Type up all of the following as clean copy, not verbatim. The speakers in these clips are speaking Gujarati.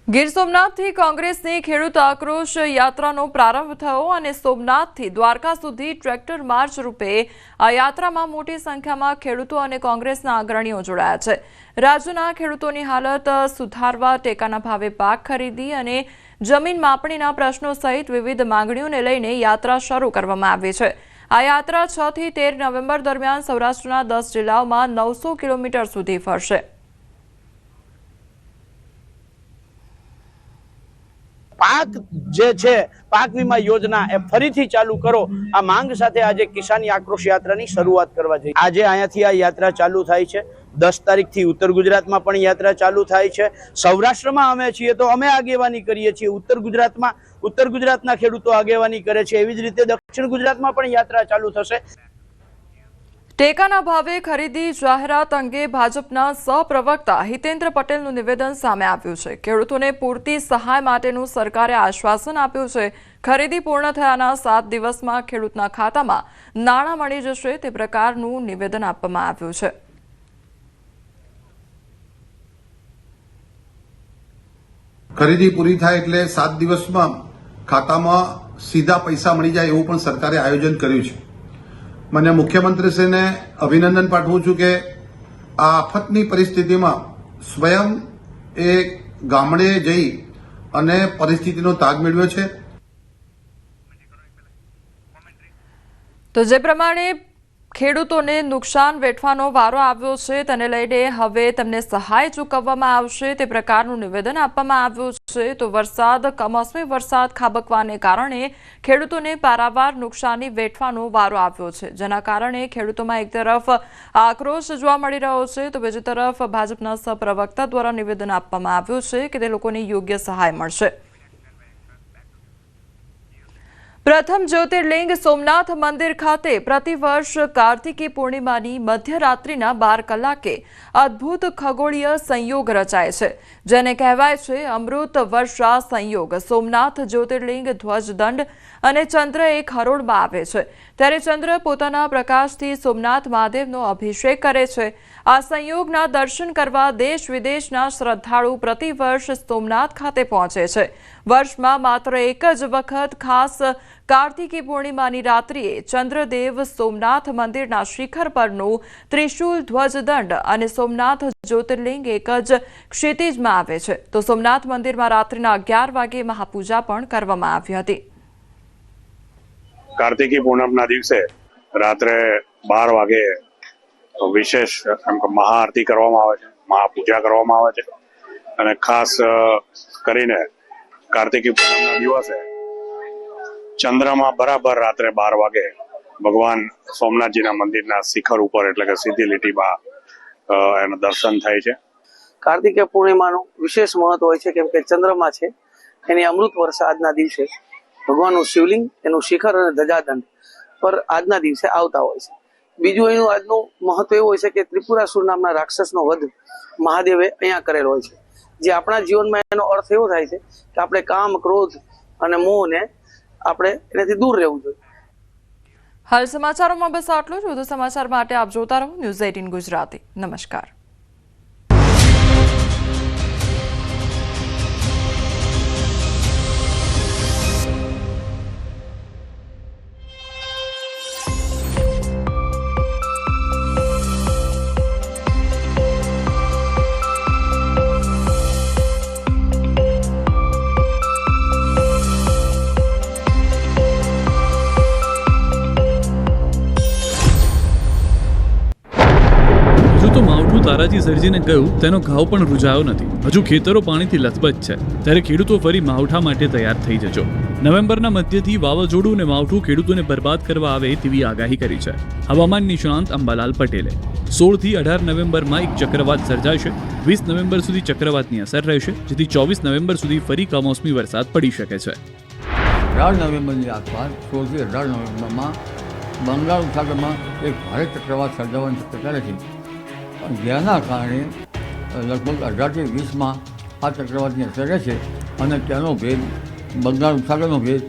ગીર સોમનાથથી કોંગ્રેસની ખેડૂત આક્રોશ યાત્રાનો પ્રારંભ થયો અને સોમનાથથી દ્વારકા સુધી ટ્રેક્ટર માર્ચ રૂપે આ યાત્રામાં મોટી સંખ્યામાં ખેડૂતો અને કોંગ્રેસના અગ્રણીઓ જોડાયા છે। રાજ્યના ખેડૂતોની હાલત સુધારવા, ટેકાના ભાવે પાક ખરીદી અને જમીન માપણીના પ્રશ્નો સહિત વિવિધ માંગણીઓને લઈને યાત્રા શરૂ કરવામાં આવી છે। આ યાત્રા 6 થી 13 નવેમ્બર દરમિયાન સૌરાષ્ટ્રના 10 જિલ્લાઓમાં 900 કિલોમીટર સુધી ફરશે। પાક જે છે પાક વીમા યોजना એ ફરીથી ચાલુ કરો, આ માંગ સાથે આજે કિસાન આક્રોશ યાત્રાની શરૂઆત કરવા જઈ આજે અહીંયાથી આ યાત્રા ચાલુ થાય છે। 10 તારીખથી ઉત્તર ગુજરાતમાં પણ યાત્રા ચાલુ થાય છે। સૌરાષ્ટ્રમાં અમે છીએ તો અમે આગેવાની કરીએ છીએ, ઉત્તર ગુજરાતના ખેડૂતો આગેવાની કરે છે, એવી જ રીતે દક્ષિણ ગુજરાતમાં પણ યાત્રા ચાલુ થશે। ટેકાના ભાવે ખરીદી જાહેરાત અંગે ભાજપના સહપ્રવક્તા હિતેન્દ્ર પટેલનું નિવેદન સામે આવ્યું છે। ખેડૂતોને પૂરતી સહાય માટેનું સરકારે આશ્વાસન આપ્યું છે। ખરીદી પૂર્ણ થયાના 7 દિવસમાં ખેડૂતના ખાતામાં નાણાં મળી જશે તે પ્રકારનું નિવેદન આપવામાં આવ્યું છે। ખરીદી પૂરી થાય એટલે 7 દિવસમાં ખાતામાં સીધા પૈસા મળી જાય એવું પણ સરકારે આયોજન કર્યું છે। મને મુખ્યમંત્રીશ્રીને અભિનંદન પાઠવું છું કે આ આફતની પરિસ્થિતિમાં સ્વયં એ ગામડે જઈ અને પરિસ્થિતિનો તાગ મેળવ્યો છે। તો જે પ્રમાણે ખેડૂતોને નુકસાન વેઠવાનો વારો આવ્યો છે તેને લઈને હવે તેમને સહાય ચૂકવવામાં આવશે તે પ્રકારનું નિવેદન આપવામાં આવ્યું છે। તો કમોસમી વરસાદ ખાબકવાને કારણે ખેડૂતોને પારાવાર નુકસાની વેઠવાનો વારો આવ્યો છે, જેના કારણે ખેડૂતોમાં એક તરફ આક્રોશ જોવા મળી રહ્યો છે તો બીજી તરફ ભાજપના સહપ્રવક્તા દ્વારા નિવેદન આપવામાં આવ્યું છે કે તે લોકોને યોગ્ય સહાય મળશે। પ્રથમ જ્યોતિર્લિંગ સોમનાથ મંદિર ખાતે પ્રતિવર્ષ કાર્તિકી પૂર્ણિમાની મધ્યરાત્રિના 12 કલાકે અદ્ભુત ખગોળીય સંયોગ રચાય છે, જેને કહેવાય છે અમૃત વર્ષા સંયોગ। સોમનાથ જ્યોતિર્લિંગ ધ્વજદંડ અને ચંદ્ર એક હરોળમાં આવે છે, ત્યારે ચંદ્ર પોતાના પ્રકાશથી સોમનાથ મહાદેવનો અભિષેક કરે છે। આ સંયોગના દર્શન કરવા દેશ વિદેશના શ્રદ્ધાળુ પ્રતિવર્ષ સોમનાથ ખાતે પહોંચે છે। વર્ષમાં માત્ર એક જ વખત ખાસ કાર્તિકી પૂર્ણિમાની રાત્રિએ ચંદ્રદેવ સોમનાથ મંદિરના શિખર પરનું ત્રિશૂલ ધ્વજદંડ અને સોમનાથ જ્યોતિર્લિંગ એક જ ક્ષિતિજમાં આવે છે। તો સોમનાથ મંદિરમાં રાત્રિના 11 વાગે મહાપૂજા પણ કરવામાં આવી હતી। કાર્તિકી પૂનમના દિવસે રાત્રે 12 વાગે વિશેષ મહાઆરતી કરવામાં આવે છે, મહાપૂજા કરવામાં આવે છે અને ખાસ કરીને કાર્તિકી પૂનમના દિવસે ચંદ્રમાં બરાબર રાત્રે 12 વાગે ભગવાન સોમનાથજીના મંદિરના શિખર ઉપર એટલે કે સીધી લીટીમાં એના દર્શન થાય છે। કાર્તિકી પૂર્ણિમાનું વિશેષ મહત્વ હોય છે કેમ કે ચંદ્રમા છે એની અમૃત વર્ષા આજના દિવસે ભગવાનનું શિવલિંગ, એનું શિખર અને ધજાદંડ પર આજના દિવસે આવતા હોય છે। બીજું એનું આજનું મહત્વ એવું હોય છે કે ત્રિપુરાસુર નામના રાક્ષસનો વધ મહાદેવે અહીંયા કરેલો હોય છે, જે આપણા જીવનમાં એનો અર્થ એવો થાય છે કે આપણે કામ, ક્રોધ અને મોહને આપણે એનાથી દૂર રહેવું જોઈએ। હાલ સમાચારોમાં બસ આટલું જ। વધુ સમાચાર માટે આપ જોતા રહો ન્યૂઝ 18 ગુજરાતી। નમસ્કાર। તારાજી સર્જીને ગયું તેનો ઘાવ પણ રૂજાયો નથી। હજુ ખેતરો પાણીથી લથબથ છે, ત્યારે ખેડૂતો ફરી માવઠા માટે તૈયાર થઈ જજો। નવેમ્બરના મધ્યથી વાવાઝોડું અને માવઠું ખેડૂતોને બરબાદ કરવા આવે તેવી આગાહી કરી છે હવામાન નિષ્ણાંત અંબાલાલ પટેલે। 16 થી 18 નવેમ્બરમાં એક ચક્રવાત સર્જાશે। 20 નવેમ્બર સુધી ચક્રવાતની અસર રહેશે, જેથી 24 નવેમ્બર સુધી ફરી કમોસમી વરસાદ પડી શકે છે। 18 નવેમ્બરની આસપાસ 16 થી 18 નવેમ્બરમાં બંગાળ ઉપસાગરમાં એક ભારે ચક્રવાત સર્જાવાની શક્યતા રહે છે, જેના કારણે લગભગ 18 થી 20માં આ ચક્રવાતની અસર રહેશે અને તેનો ભેદ બંગાળ ઉપસાગરનો ભેદ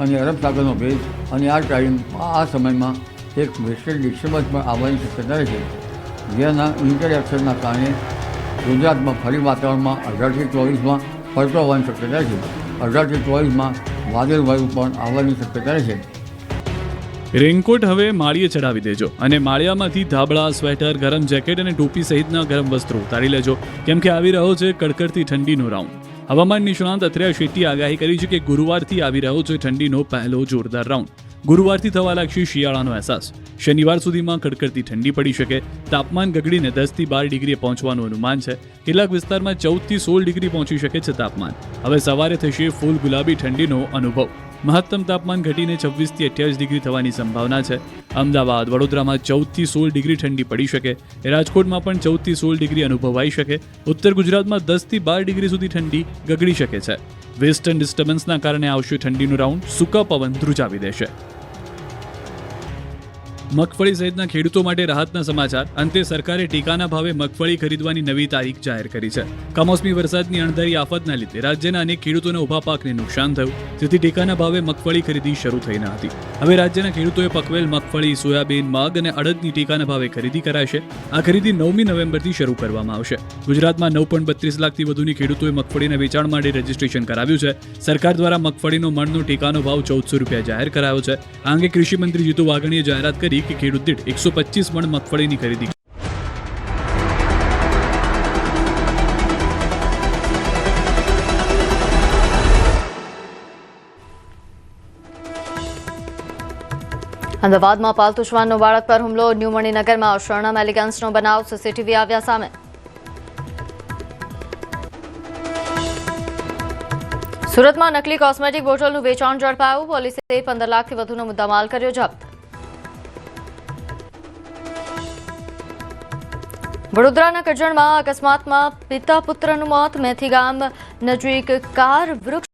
અને અરબ સાગરનો ભેદ અને આ સમયમાં એક વેસ્ટર્ન ડિસ્ટર્બન્સ પણ આવવાની શક્યતા રહે છે, જેના ઇન્ટરેક્શનના કારણે ગુજરાતમાં ફરી વાતાવરણમાં 18 થી 24માં પલટો આવવાની શક્યતા છે. 18-24માં વાદળ વાયુ પણ આવવાની શક્યતા છે. રેનકોટ હવે માળીએ ચડાવી દેજો અને માળિયામાંથી ધાબળા, સ્વેટર, ગરમ જેકેટ અને ટોપી સહિતના ગરમ વસ્ત્રો ઉતારી લેજો, કેમ કે આવી રહ્યો છે કડકડતી ઠંડીનો રાઉન્ડ. હવામાન નિષ્ણાંત અત્રેય શેટ્ટીએ આગાહી કરી છે કે ગુરુવારથી આવી રહ્યો છે ઠંડીનો પહેલો જોરદાર રાઉન્ડ. ગુરુવારથી થવા લાગશે શિયાળાનો અહેસાસ. શનિવાર સુધીમાં કડકડતી ઠંડી પડી શકે. તાપમાન ગગડીને 10થી 12 ડિગ્રીએ પહોંચવાનું અનુમાન છે. કેટલાક વિસ્તારમાં 14થી 16 ડિગ્રી પહોંચી શકે છે તાપમાન. હવે સવારે થશે ફૂલ ગુલાબી ઠંડીનો અનુભવ. મહત્તમ તાપમાન ઘટીને 26થી 28 ડિગ્રી થવાની સંભાવના છે. અમદાવાદ, વડોદરામાં 14થી 16 ડિગ્રી ઠંડી પડી શકે. રાજકોટમાં પણ 14થી 16 ડિગ્રી અનુભવાઈ શકે. ઉત્તર ગુજરાતમાં 10થી 12 ડિગ્રી સુધી ઠંડી ગગડી શકે છે. વેસ્ટર્ન ડિસ્ટર્બન્સના કારણે આવશે ઠંડીનું રાઉન્ડ. સૂકા પવન ધ્રુજાવી દેશે. મગફળી સહિતના ખેડૂતો માટે રાહતના સમાચાર. અંતે સરકારે ટેકાના ભાવે મગફળી ખરીદવાની નવી તારીખ જાહેર કરી છે. કમોસમી વરસાદની અણધારી આફતના લીધે રાજ્યના અનેક ખેડૂતોને ઊભા પાકને નુકસાન થયું, જેથી ટેકાના ભાવે મગફળી ખરીદી શરૂ થઈ ન હતી. હવે રાજ્યના ખેડૂતોએ પકવેલ મગફળી, સોયાબીન, મગ અને અડદની ટેકાના ભાવે ખરીદી કરાશે. આ ખરીદી 9મી નવેમ્બરથી શરૂ કરવામાં આવશે. ગુજરાતમાં 9.32 લાખથી વધુની ખેડૂતોએ મગફળીના વેચાણ માટે રજીસ્ટ્રેશન કરાવ્યું છે. સરકાર દ્વારા મગફળીનો મણનો ટેકાનો ભાવ 1400 રૂપિયા જાહેર કરાયો છે. આ અંગે કૃષિ મંત્રી જીતુ વાઘાણીએ જાહેરાત કરી કે ખેડૂત દીઠ 125 મણ મગફળીની ખરીદી. અમદાવાદમાં પાલતુ શ્વાનનો બાળક પર હુમલો. ન્યૂ મણિનગરમાં શરણમ એલિગન્સનો બનાવ. સીસીટીવી આવ્યા સામે. સુરતમાં નકલી કોસ્મેટિક બોટલનું વેચાણ ઝડપાયું. પોલીસે 15 લાખથી વધુનો મુદ્દામાલ કર્યો જપ્ત. વડોદરાના કરજણમાં અકસ્માતમાં પિતા પુત્રનું મોત. મેથી ગામ નજીક કાર વૃક્ષ